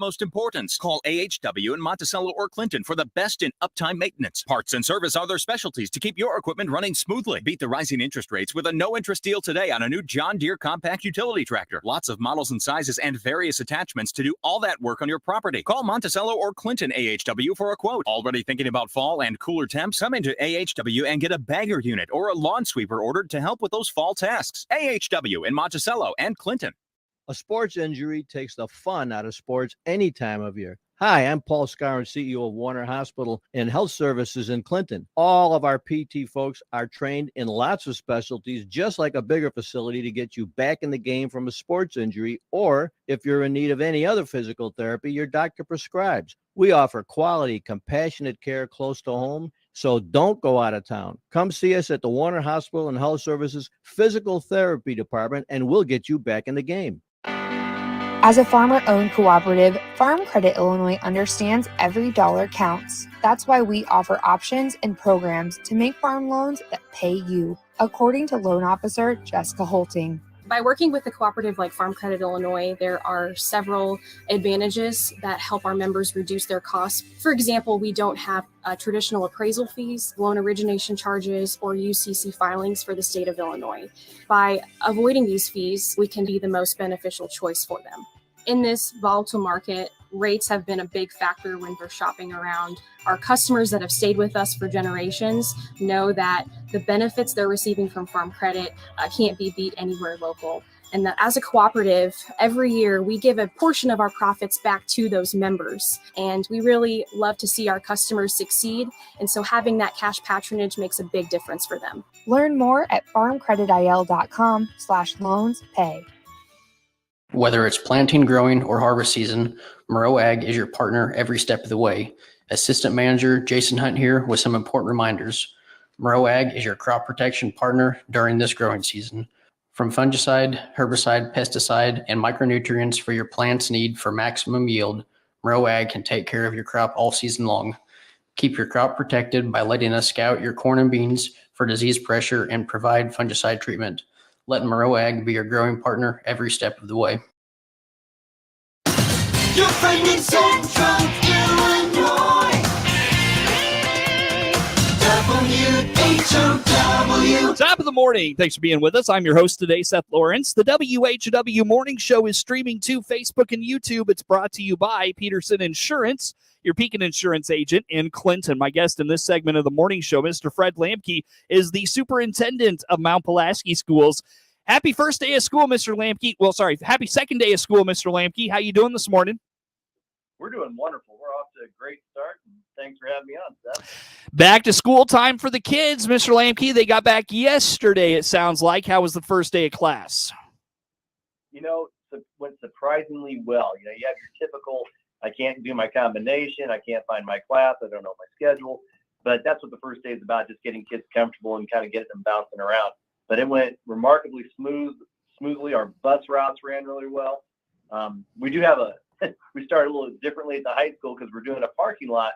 utmost importance. Call AHW in Monticello or Clinton for the best in uptime maintenance. Parts and service are their specialties to keep your equipment running smoothly. Beat the rising interest rates with a no-interest deal today on a new John Deere compact utility tractor. Lots of models and sizes and various attachments to do all that work on your property. Call Monticello or Clinton AHW for a quote. Already thinking about fall and cooler temps? Come into AHW and get a bagger unit or a lawn sweeper ordered to help with those fall tasks. AHW in Monticello and Clinton. A sports injury takes the fun out of sports any time of year. Hi, I'm Paul Scarron, CEO of Warner Hospital and Health Services in Clinton. All of our PT folks are trained in lots of specialties, just like a bigger facility, to get you back in the game from a sports injury, or if you're in need of any other physical therapy your doctor prescribes. We offer quality, compassionate care close to home, so don't go out of town. Come see us at the Warner Hospital and Health Services Physical Therapy Department, and we'll get you back in the game. As a farmer-owned cooperative, Farm Credit Illinois understands every dollar counts. That's why we offer options and programs to make farm loans that pay you, according to loan officer Jessica Holting. By working with a cooperative like Farm Credit Illinois, there are several advantages that help our members reduce their costs. For example, we don't have traditional appraisal fees, loan origination charges, or UCC filings for the state of Illinois. By avoiding these fees, we can be the most beneficial choice for them. In this volatile market, rates have been a big factor when we're shopping around. Our customers that have stayed with us for generations know that the benefits they're receiving from Farm Credit can't be beat anywhere local. And that as a cooperative, every year we give a portion of our profits back to those members. And we really love to see our customers succeed. And so having that cash patronage makes a big difference for them. Learn more at farmcreditil.com/loanspay. Whether it's planting, growing, or harvest season, Moreau Ag is your partner every step of the way. Assistant Manager Jason Hunt here with some important reminders. Moreau Ag is your crop protection partner during this growing season. From fungicide, herbicide, pesticide, and micronutrients for your plants' need for maximum yield, Moreau Ag can take care of your crop all season long. Keep your crop protected by letting us scout your corn and beans for disease pressure and provide fungicide treatment. Let Moreau Ag be your growing partner every step of the way. Your friend in Central Illinois. WHOW. Top of the morning. Thanks for being with us. I'm your host today, Seth Lawrence. The WHOW Morning Show is streaming to Facebook and YouTube. It's brought to you by Peterson Insurance, your Pekin Insurance agent in Clinton. My guest in this segment of the morning show, Mr. Fred Lamkey, is the superintendent of Mount Pulaski Schools. Happy first day of school, Mr. Lamkey. Well, sorry, happy second day of school, Mr. Lamkey. How you doing this morning? We're doing wonderful. We're off to a great start. Thanks for having me on, Seth. Back to school time for the kids, Mr. Lamkey. They got back yesterday, it sounds like. How was the first day of class? You know, it went surprisingly well. You know, you have your typical, I can't do my combination, I can't find my class, I don't know my schedule. But that's what the first day is about, just getting kids comfortable and kind of getting them bouncing around. But it went remarkably smoothly. Our bus routes ran really well. We do have we started a little differently at the high school because we're doing a parking lot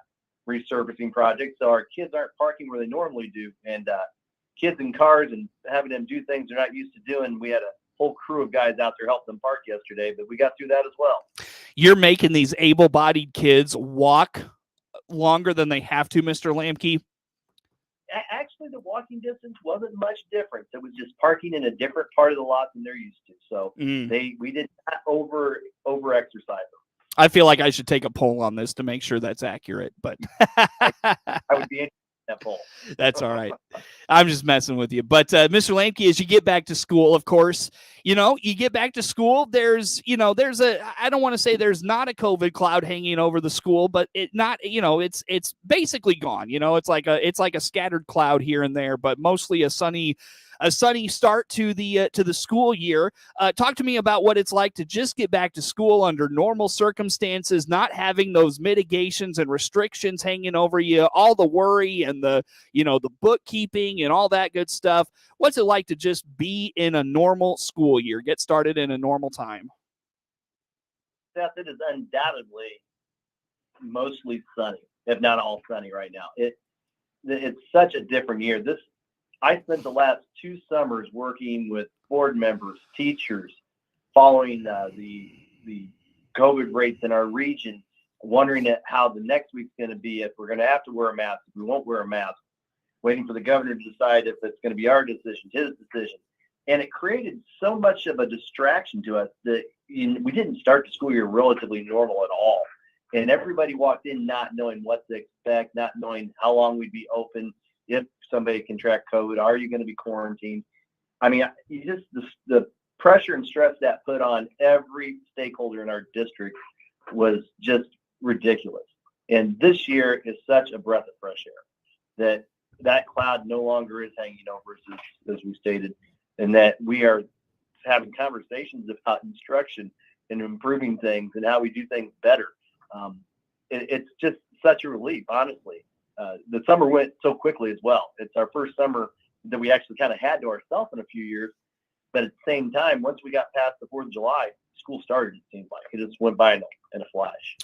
resurfacing project. So our kids aren't parking where they normally do. And kids in cars and having them do things they're not used to doing. We had a whole crew of guys out there helping them park yesterday, but we got through that as well. You're making these able-bodied kids walk longer than they have to, Mr. Lamkey. Actually, the walking distance wasn't much different. It was just parking in a different part of the lot than they're used to. So we did not over exercise them. I feel like I should take a poll on this to make sure that's accurate, but I would be interested in that poll. That's all right. I'm just messing with you. But Mr. Lamkey, as you get back to school, of course, you get back to school, there's I don't want to say there's not a COVID cloud hanging over the school, but it's basically gone. It's like a scattered cloud here and there, but mostly a sunny start to the school year. Talk to me about what it's like to just get back to school under normal circumstances, not having those mitigations and restrictions hanging over you, all the worry and the bookkeeping and all that good stuff. What's it like to just be in a normal school year, get started in a normal time? Seth, it is undoubtedly mostly sunny, if not all sunny right now. It's such a different year. I spent the last 2 summers working with board members, teachers, following the COVID rates in our region, wondering how the next week's going to be, if we're going to have to wear a mask, if we won't wear a mask, waiting for the governor to decide if it's going to be our decision, his decision. And it created so much of a distraction to us that we didn't start the school year relatively normal at all. And everybody walked in not knowing what to expect, not knowing how long we'd be open, if somebody can track COVID, are you going to be quarantined? I mean, the pressure and stress that put on every stakeholder in our district was just ridiculous. And this year is such a breath of fresh air that cloud no longer is hanging over us, as we stated, and that we are having conversations about instruction and improving things and how we do things better. It's just such a relief, honestly. The summer went so quickly as well. It's our first summer that we actually kind of had to ourselves in a few years. But at the same time, once we got past the 4th of July, school started, it seemed like. It just went by in a flash.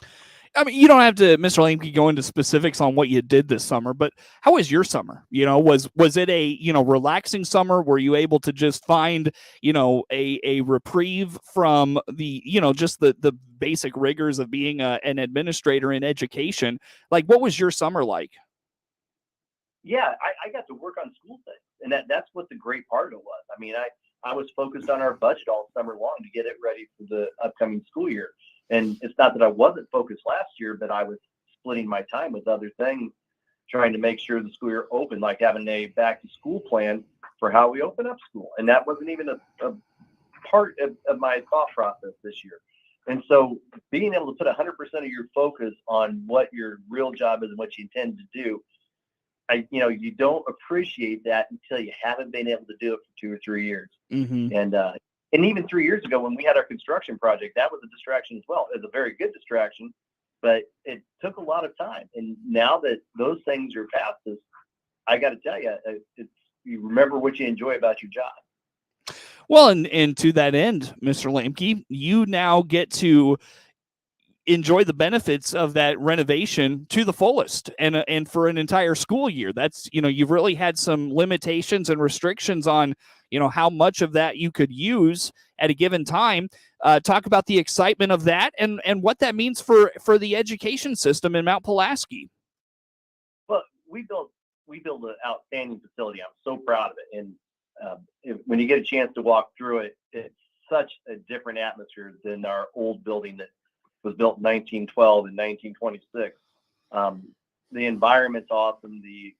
I mean, you don't have to, Mr. Lamkey, go into specifics on what you did this summer, but how was your summer? Was it a, relaxing summer? Were you able to just find, a reprieve from the, just the basic rigors of being an administrator in education? Like, what was your summer like? Yeah, I got to work on school things, and that's what the great part of it was. I mean, I was focused on our budget all summer long to get it ready for the upcoming school year. And it's not that I wasn't focused last year, but I was splitting my time with other things, trying to make sure the school year open, like having a back to school plan for how we open up school. And that wasn't even a part of my thought process this year. And so being able to put 100% of your focus on what your real job is and what you intend to do, you don't appreciate that until you haven't been able to do it for 2 or 3 years. Mm-hmm. And even 3 years ago, when we had our construction project, that was a distraction as well. It was a very good distraction, but it took a lot of time. And now that those things are past us, I got to tell you, you remember what you enjoy about your job. Well, and to that end, Mr. Lamkey, you now get to enjoy the benefits of that renovation to the fullest and for an entire school year. That's, you've really had some limitations and restrictions on, how much of that you could use at a given time. Talk about the excitement of that and what that means for the education system in Mount Pulaski. Well, we built an outstanding facility. I'm so proud of it. And when you get a chance to walk through it, it's such a different atmosphere than our old building that was built in 1912 and 1926. The environment's awesome. The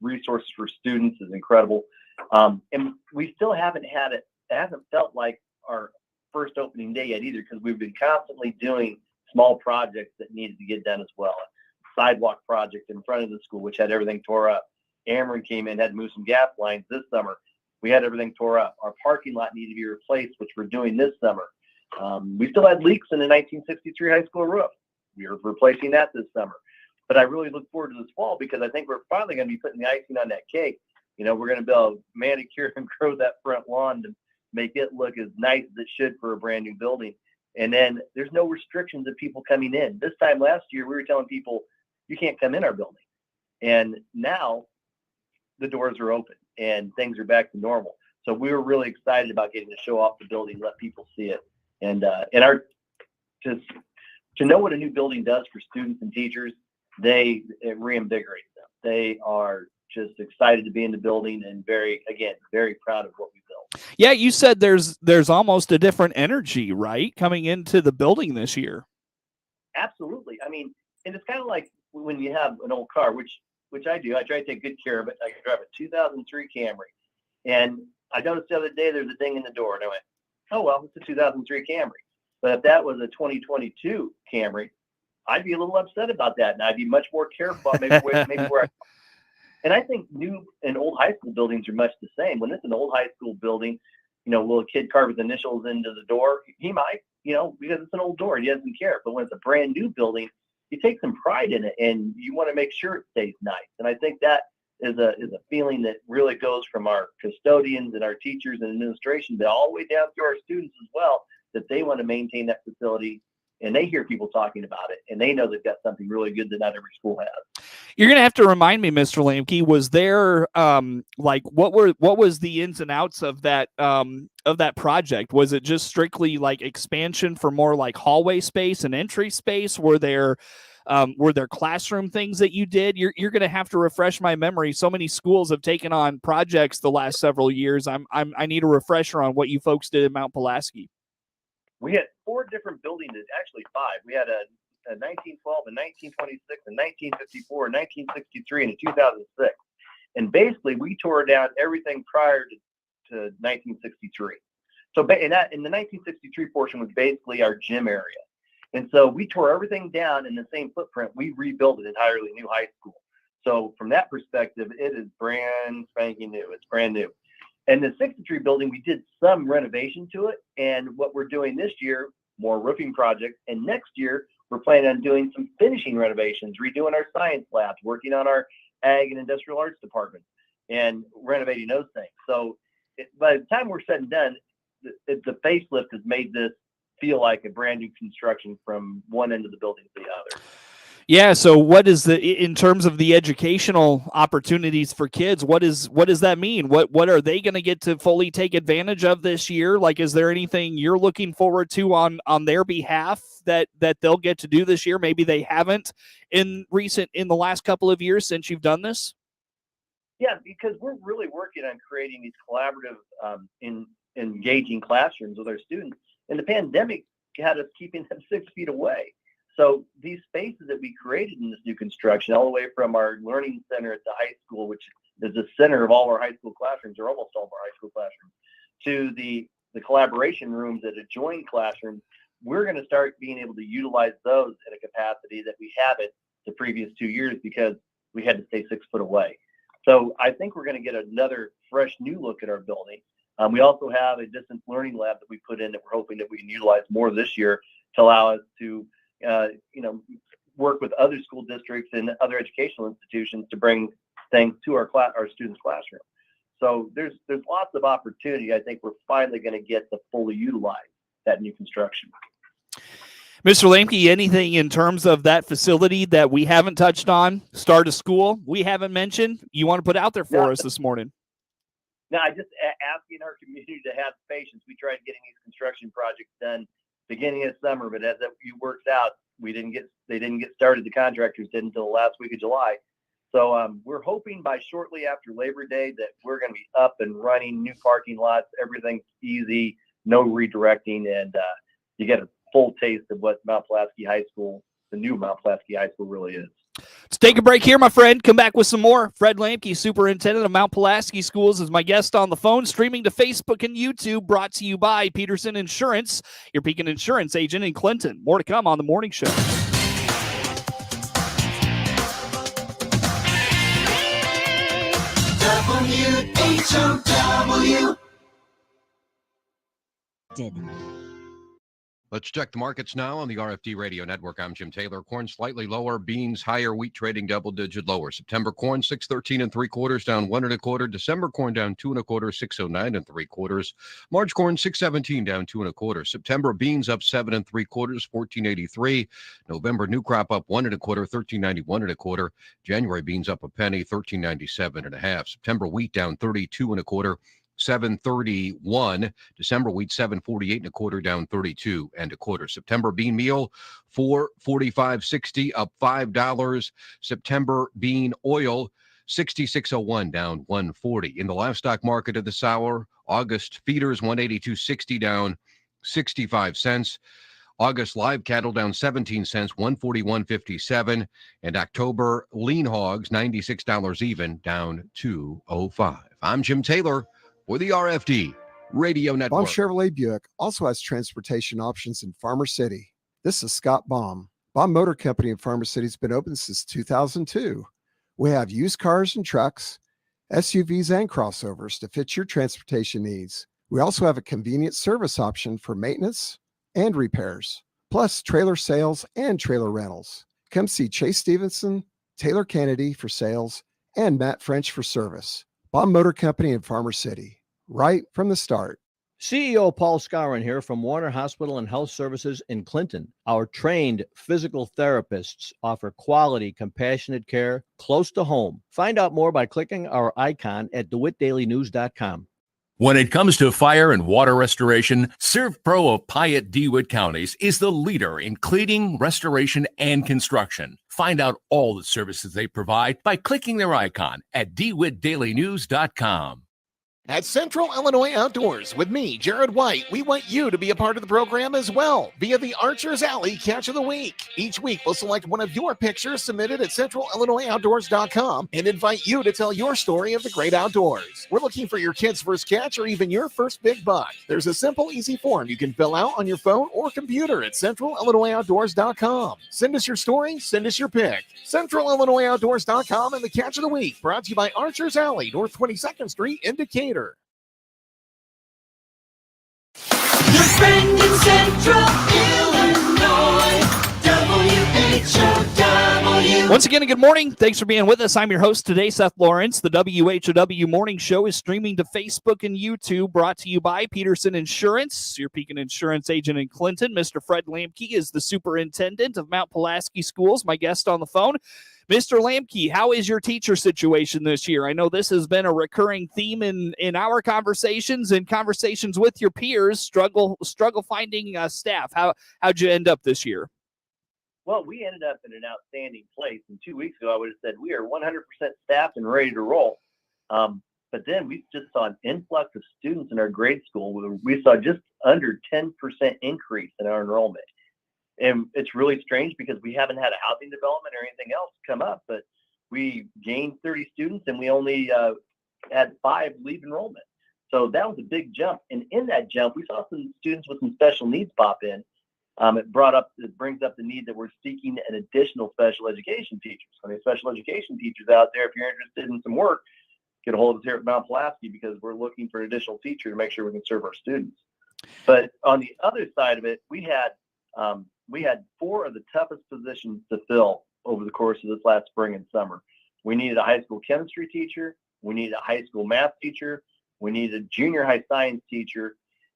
resources for students is incredible. And we still haven't had it. It hasn't felt like our first opening day yet either, because we've been constantly doing small projects that needed to get done as well. A sidewalk project in front of the school, which had everything tore up. Ameren came in, had to move some gas lines this summer. We had everything tore up. Our parking lot needed to be replaced, which we're doing this summer. We still had leaks in the 1963 high school roof. We are replacing that this summer. But I really look forward to this fall, because I think we're finally going to be putting the icing on that cake. We're going to be able to manicure and grow that front lawn to make it look as nice as it should for a brand new building. And then there's no restrictions of people coming in. This time last year, we were telling people, you can't come in our building. And now the doors are open and things are back to normal. So we were really excited about getting to show off the building, let people see it. And to know what a new building does for students and teachers, it reinvigorates them. They are just excited to be in the building and very proud of what we built. Yeah, you said there's almost a different energy, right, coming into the building this year. Absolutely. I mean, and it's kind of like when you have an old car, which I do. I try to take good care of it. I drive a 2003 Camry, and I noticed the other day there's a ding in the door, and I went, oh, well, it's a 2003 Camry. But if that was a 2022 Camry, I'd be a little upset about that, and I'd be much more careful maybe where and I think new and old high school buildings are much the same. When it's an old high school building, will a kid carve his initials into the door? He might, because it's an old door and he doesn't care. But when it's a brand new building, you take some pride in it and you want to make sure it stays nice. And I think that is a feeling that really goes from our custodians and our teachers and administration, but all the way down to our students as well, that they want to maintain that facility. And they hear people talking about it, and they know they've got something really good that not every school has. You're gonna have to remind me, Mr. Lamkey, was there like what was the ins and outs of that project? Was it just strictly like expansion for more like hallway space and entry space? Were there classroom things that you did? You're gonna have to refresh my memory. So many schools have taken on projects the last several years. I need a refresher on what you folks did in Mount Pulaski. We had 4 different buildings, actually 5. We had a 1912, a 1926, a 1954, a 1963, and a 2006. And basically, we tore down everything prior to 1963. So in the 1963 portion was basically our gym area. And so we tore everything down in the same footprint. We rebuilt an entirely new high school. So from that perspective, it is brand spanking new. It's brand new. And the 63 building, we did some renovation to it. And what we're doing this year, more roofing projects. And next year, we're planning on doing some finishing renovations, redoing our science labs, working on our ag and industrial arts department, and renovating those things. So by the time we're said and done, the facelift has made this feel like a brand new construction from one end of the building to the other. Yeah. So what is in terms of the educational opportunities for kids, what does that mean? What are they going to get to fully take advantage of this year? Like, is there anything you're looking forward to on their behalf that they'll get to do this year? Maybe they haven't in the last couple of years since you've done this? Yeah, because we're really working on creating these collaborative, engaging classrooms with our students. And the pandemic had us keeping them 6 feet away. So these spaces that we created in this new construction, all the way from our learning center at the high school, which is the center of all our high school classrooms, or almost all of our high school classrooms, to the collaboration rooms that adjoin classrooms, we're going to start being able to utilize those at a capacity that we haven't the previous 2 years because we had to stay 6 foot away. So I think we're going to get another fresh new look at our building. We also have a distance learning lab that we put in that we're hoping that we can utilize more this year to allow us to work with other school districts and other educational institutions to bring things to our students' classroom. So there's lots of opportunity. I think we're finally going to get to fully utilize that new construction. Mr. Lamkey, anything in terms of that facility that we haven't touched on? Start of school we haven't mentioned you want to put out there for us this morning? No, I just asking our community to have patience. We tried getting these construction projects done beginning of summer, but as it works out, they didn't get started. The contractors didn't until the last week of July. So we're hoping by shortly after Labor Day that we're going to be up and running, new parking lots, everything's easy, no redirecting, and you get a full taste of what Mount Pulaski High School, the new Mount Pulaski High School, really is. Let's take a break here, my friend. Come back with some more. Fred Lamkey, Superintendent of Mount Pulaski Schools, is my guest on the phone, streaming to Facebook and YouTube, brought to you by Peterson Insurance, your Pekin Insurance agent in Clinton. More to come on The Morning Show. WHOW. Let's check the markets now on the RFD Radio Network. I'm Jim Taylor. Corn slightly lower, beans higher, wheat trading double-digit lower. September corn 6.13 3/4 down 1 1/4. December corn down 2 1/4, 6.09 3/4. March corn 6.17 down 2 1/4. September beans up 7 3/4, 14.83. November new crop up 1 1/4, 13.91 1/4. January beans up a penny, 13.97 1/2. September wheat down 32 1/4. 7.31. December wheat 7.48 1/4 down 32 1/4. September bean meal 4.45.60 up $5. September bean oil 66.01 down 1.40. In the livestock market of this hour, August feeders 182.60 down 65 cents. August live cattle down 17 cents, 141.57, and October lean hogs $96 even, down 2.05. I'm Jim Taylor for the RFD Radio Network. Baum Chevrolet Buick also has transportation options in Farmer City. This is Scott Baum. Baum Motor Company in Farmer City has been open since 2002. We have used cars and trucks, SUVs and crossovers to fit your transportation needs. We also have a convenient service option for maintenance and repairs, plus trailer sales and trailer rentals. Come see Chase Stevenson, Taylor Kennedy for sales, and Matt French for service. Baum Motor Company in Farmer City, right from the start. CEO Paul Scarron here from Warner Hospital and Health Services in Clinton. Our trained physical therapists offer quality, compassionate care close to home. Find out more by clicking our icon at DeWittDailyNews.com. When it comes to fire and water restoration, ServPro of Piatt DeWitt counties is the leader in cleaning, restoration, and construction. Find out all the services they provide by clicking their icon at DeWittDailyNews.com. At Central Illinois Outdoors with me, Jared White, we want you to be a part of the program as well via the Archer's Alley Catch of the Week. Each week, we'll select one of your pictures submitted at centralillinoisoutdoors.com and invite you to tell your story of the great outdoors. We're looking for your kid's first catch or even your first big buck. There's a simple, easy form you can fill out on your phone or computer at centralillinoisoutdoors.com. Send us your story, send us your pic. centralillinoisoutdoors.com and the Catch of the Week, brought to you by Archer's Alley, North 22nd Street in Decatur. Your friend in Central Illinois, WHOW. Once again, good morning. Thanks for being with us. I'm your host today, Seth Lawrence. The WHOW Morning Show is streaming to Facebook and YouTube, brought to you by Peterson Insurance, your Pekin Insurance agent in Clinton. Mr. Fred Lamkey is the superintendent of Mount Pulaski Schools, my guest on the phone. Mr. Lamkey, how is your teacher situation this year? I know this has been a recurring theme in our conversations and conversations with your peers. Struggle finding staff. How'd you end up this year? Well, we ended up in an outstanding place. And 2 weeks ago, I would have said we are 100% staffed and ready to roll. But then we just saw an influx of students in our grade school. We saw just under 10% increase in our enrollment. And it's really strange because we haven't had a housing development or anything else come up, but we gained 30 students and we only had 5 leave enrollment. So that was a big jump. And in that jump, we saw some students with some special needs pop in. It brings up the need that we're seeking an additional special education teachers. I mean, special education teachers out there, if you're interested in some work, get a hold of us here at Mount Pulaski because we're looking for an additional teacher to make sure we can serve our students. But on the other side of it, we had 4 of the toughest positions to fill over the course of this last spring and summer. We needed a high school chemistry teacher. We needed a high school math teacher. We needed a junior high science teacher.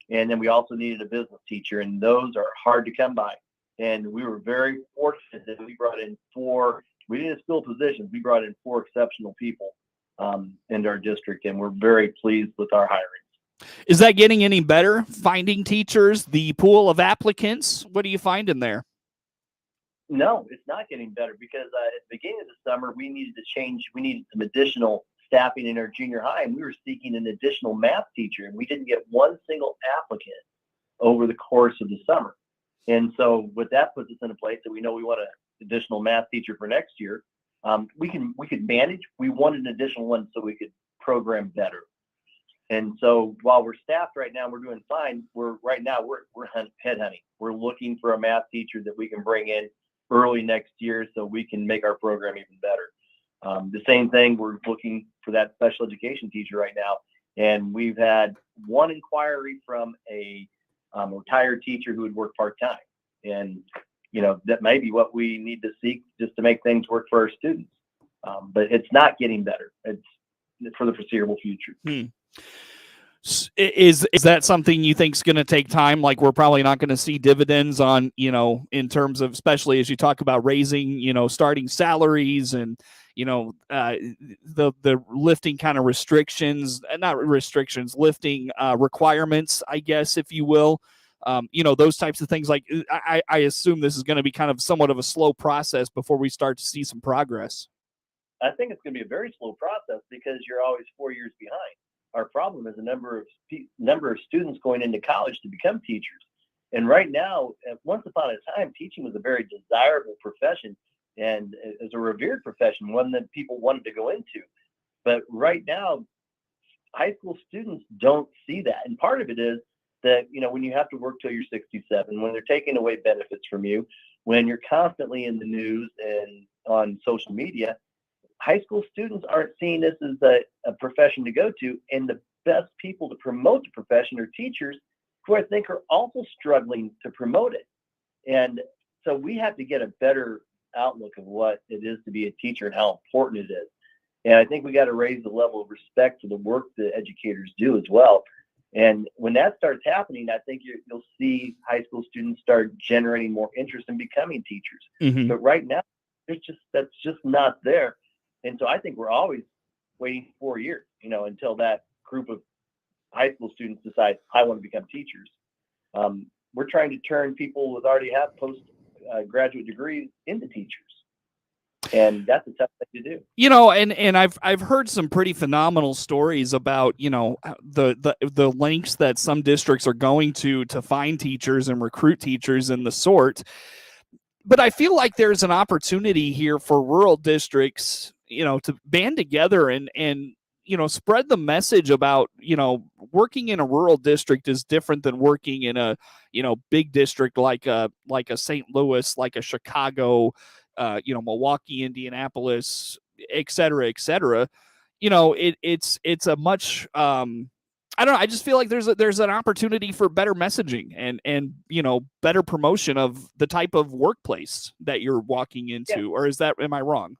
And then we also needed a business teacher. And those are hard to come by. And we were very fortunate that we brought in 4. We didn't fill positions. We brought in 4 exceptional people into our district. And we're very pleased with our hiring. Is that getting any better? Finding teachers, the pool of applicants, what do you find in there? No, it's not getting better because at the beginning of the summer, we needed to change. We needed some additional staffing in our junior high, and we were seeking an additional math teacher, and we didn't get one single applicant over the course of the summer. And so what that puts us in a place that we know we want an additional math teacher for next year. We could manage. We wanted an additional one so we could program better. And so while we're staffed right now, we're doing fine. We're headhunting. We're looking for a math teacher that we can bring in early next year so we can make our program even better. The same thing, we're looking for that special education teacher right now. And we've had one inquiry from a retired teacher who would work part-time. And, that may be what we need to seek just to make things work for our students. But it's not getting better. It's for the foreseeable future. Is that something you think is going to take time? Like we're probably not going to see dividends on, in terms of, especially as you talk about raising, starting salaries and, the lifting kind of lifting requirements, I guess, if you will, those types of things. Like I assume this is going to be kind of somewhat of a slow process before we start to see some progress. I think it's going to be a very slow process because you're always 4 years behind. Our problem is the number of students going into college to become teachers. And right now, once upon a time, teaching was a very desirable profession and as a revered profession, one that people wanted to go into. But right now, high school students don't see that. And part of it is that, when you have to work till you're 67, when they're taking away benefits from you, when you're constantly in the news and on social media, high school students aren't seeing this as a profession to go to. And the best people to promote the profession are teachers who I think are also struggling to promote it. And so we have to get a better outlook of what it is to be a teacher and how important it is. And I think we got to raise the level of respect for the work that educators do as well. And when that starts happening, I think you'll see high school students start generating more interest in becoming teachers. Mhm. But right now, that's just not there. And so I think we're always waiting 4 years, until that group of high school students decide, I want to become teachers. We're trying to turn people that already have graduate degrees into teachers. And that's a tough thing to do. And I've heard some pretty phenomenal stories about, the lengths that some districts are going to find teachers and recruit teachers and the sort. But I feel like there's an opportunity here for rural districts, to band together and spread the message about, working in a rural district is different than working in a, big district like a St. Louis, like a Chicago, Milwaukee, Indianapolis, et cetera, et cetera. It's a much, I don't know. I just feel like there's an opportunity for better messaging and better promotion of the type of workplace that you're walking into. Yeah. Or am I wrong?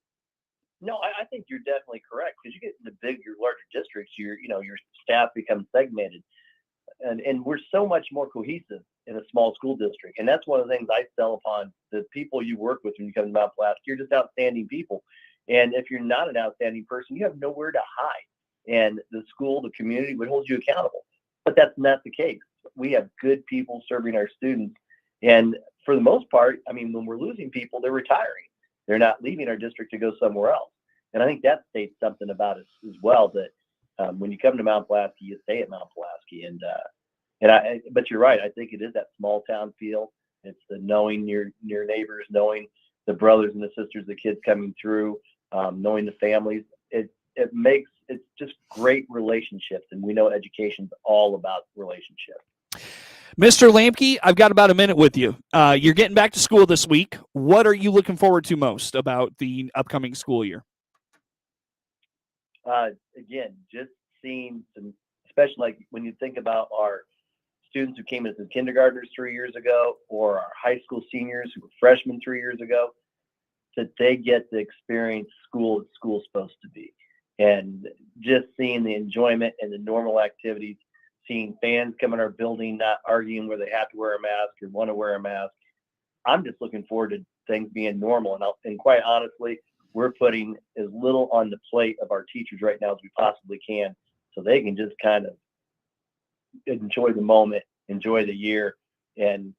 No, I think you're definitely correct, because you get into your larger districts, your staff becomes segmented, and we're so much more cohesive in a small school district. And that's one of the things I sell upon the people you work with when you come to Mount Pulaski. You're just outstanding people, and if you're not an outstanding person, you have nowhere to hide, and the school, the community would hold you accountable. But that's not the case. We have good people serving our students, and for the most part, when we're losing people, they're retiring. They're not leaving our district to go somewhere else. And I think that states something about us as well, that when you come to Mount Pulaski, you stay at Mount Pulaski. But you're right. I think it is that small town feel. It's the knowing your neighbors, knowing the brothers and the sisters, the kids coming through, knowing the families. It's just great relationships. And we know education's all about relationships. Mr. Lamkey, I've got about a minute with you. You're getting back to school this week. What are you looking forward to most about the upcoming school year? Again, just seeing some, especially like when you think about our students who came in as kindergartners 3 years ago, or our high school seniors who were freshmen 3 years ago, that they get to experience school as school's supposed to be. And just seeing the enjoyment and the normal activities, seeing fans come in our building, not arguing where they have to wear a mask or want to wear a mask. I'm just looking forward to things being normal. And quite honestly, we're putting as little on the plate of our teachers right now as we possibly can, so they can just kind of enjoy the moment, enjoy the year, and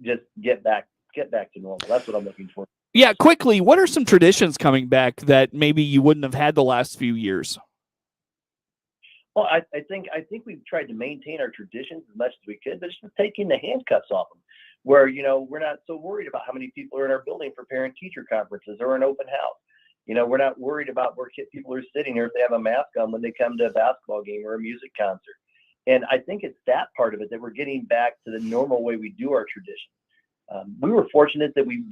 just get back to normal. That's what I'm looking for. Yeah, quickly, what are some traditions coming back that maybe you wouldn't have had the last few years? Well, I think we've tried to maintain our traditions as much as we could, but just taking the handcuffs off them, where we're not so worried about how many people are in our building for parent-teacher conferences or an open house. We're not worried about where people are sitting or if they have a mask on when they come to a basketball game or a music concert. And I think it's that part of it that we're getting back to the normal way we do our tradition. We were fortunate that we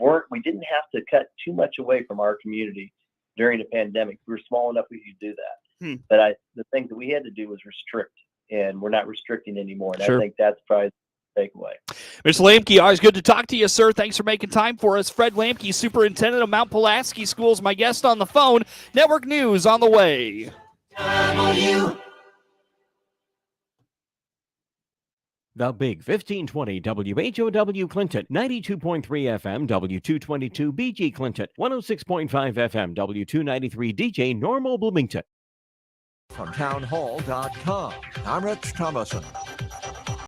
didn't have to cut too much away from our community during the pandemic. We were small enough we could do that. But the thing that we had to do was restrict, and we're not restricting anymore. And Sure. I think that's probably the takeaway. Mr. Lamkey, always good to talk to you, sir. Thanks for making time for us. Fred Lamkey, Superintendent of Mount Pulaski Schools, my guest on the phone. Network News on the way. The Big 1520 WHOW Clinton, 92.3 FM W222 BG Clinton, 106.5 FM W293 DJ Normal Bloomington. From townhall.com, I'm Rich Thomason.